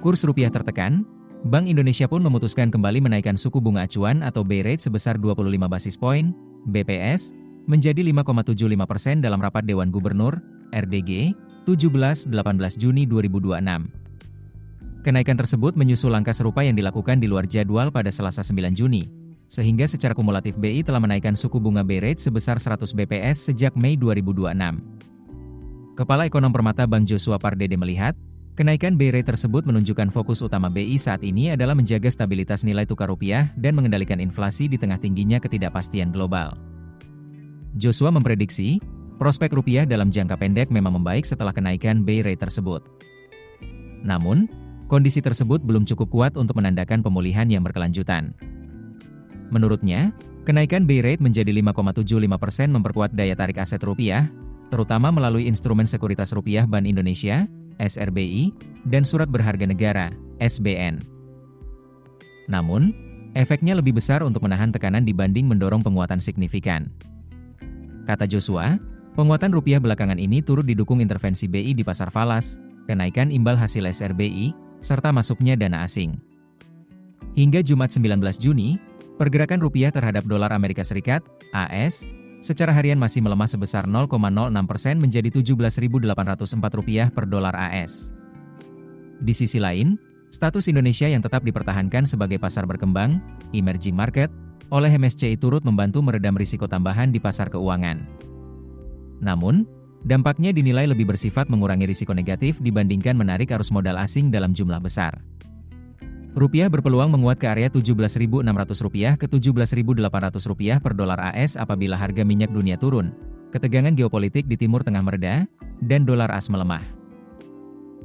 Kurs rupiah tertekan, Bank Indonesia pun memutuskan kembali menaikkan suku bunga acuan atau BI Rate sebesar 25 basis poin, BPS, menjadi 5,75% dalam rapat Dewan Gubernur, RDG, 17-18 Juni 2026. Kenaikan tersebut menyusul langkah serupa yang dilakukan di luar jadwal pada Selasa 9 Juni, sehingga secara kumulatif BI telah menaikkan suku bunga BI Rate sebesar 100 BPS sejak Mei 2026. Kepala Ekonom Permata Bank Joshua Pardede melihat, kenaikan BI Rate tersebut menunjukkan fokus utama BI saat ini adalah menjaga stabilitas nilai tukar rupiah dan mengendalikan inflasi di tengah tingginya ketidakpastian global. Joshua memprediksi, prospek rupiah dalam jangka pendek memang membaik setelah kenaikan BI Rate tersebut. Namun, kondisi tersebut belum cukup kuat untuk menandakan pemulihan yang berkelanjutan. Menurutnya, kenaikan BI Rate menjadi 5,75% memperkuat daya tarik aset rupiah, terutama melalui instrumen sekuritas rupiah Bank Indonesia, SRBI, dan surat berharga negara, SBN. Namun, efeknya lebih besar untuk menahan tekanan dibanding mendorong penguatan signifikan. Kata Joshua, penguatan rupiah belakangan ini turut didukung intervensi BI di pasar falas, kenaikan imbal hasil SRBI, serta masuknya dana asing. Hingga Jumat 19 Juni, pergerakan rupiah terhadap dolar Amerika Serikat, AS, secara harian masih melemah sebesar 0,06% menjadi Rp17.804 per dolar AS. Di sisi lain, status Indonesia yang tetap dipertahankan sebagai pasar berkembang, emerging market, oleh MSCI turut membantu meredam risiko tambahan di pasar keuangan. Namun, dampaknya dinilai lebih bersifat mengurangi risiko negatif dibandingkan menarik arus modal asing dalam jumlah besar. Rupiah berpeluang menguat ke area Rp17.600 ke Rp17.800 per dolar AS apabila harga minyak dunia turun, ketegangan geopolitik di Timur Tengah mereda, dan dolar AS melemah.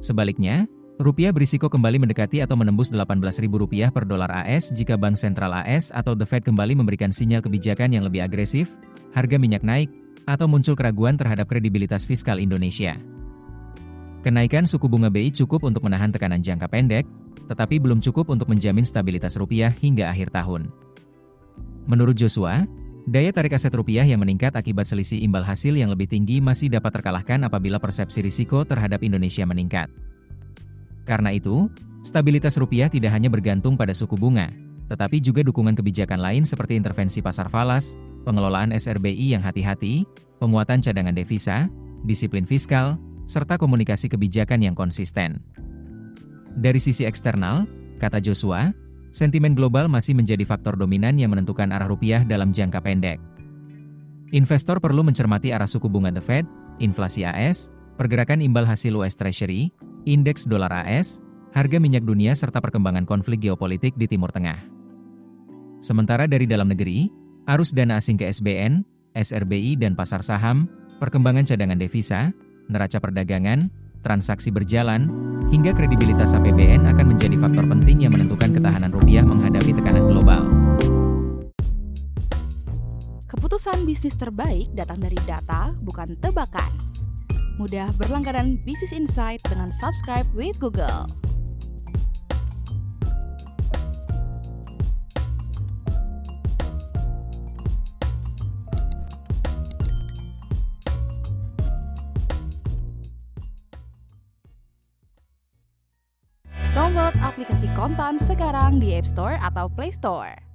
Sebaliknya, rupiah berisiko kembali mendekati atau menembus Rp18.000 per dolar AS jika Bank Sentral AS atau The Fed kembali memberikan sinyal kebijakan yang lebih agresif, harga minyak naik, atau muncul keraguan terhadap kredibilitas fiskal Indonesia. Kenaikan suku bunga BI cukup untuk menahan tekanan jangka pendek, tetapi belum cukup untuk menjamin stabilitas rupiah hingga akhir tahun. Menurut Joshua, daya tarik aset rupiah yang meningkat akibat selisih imbal hasil yang lebih tinggi masih dapat terkalahkan apabila persepsi risiko terhadap Indonesia meningkat. Karena itu, stabilitas rupiah tidak hanya bergantung pada suku bunga, tetapi juga dukungan kebijakan lain seperti intervensi pasar falas, pengelolaan SRBI yang hati-hati, penguatan cadangan devisa, disiplin fiskal, serta komunikasi kebijakan yang konsisten. Dari sisi eksternal, kata Joshua, sentimen global masih menjadi faktor dominan yang menentukan arah rupiah dalam jangka pendek. Investor perlu mencermati arah suku bunga The Fed, inflasi AS, pergerakan imbal hasil US Treasury, indeks dolar AS, harga minyak dunia serta perkembangan konflik geopolitik di Timur Tengah. Sementara dari dalam negeri, arus dana asing ke SBN, SRBI dan pasar saham, perkembangan cadangan devisa, neraca perdagangan, transaksi berjalan, hingga kredibilitas APBN akan menjadi faktor penting yang menentukan ketahanan rupiah menghadapi tekanan global. Keputusan bisnis terbaik datang dari data, bukan tebakan. Mudah berlangganan Business Insight dengan subscribe with Google. Download aplikasi Kontan sekarang di App Store atau Play Store.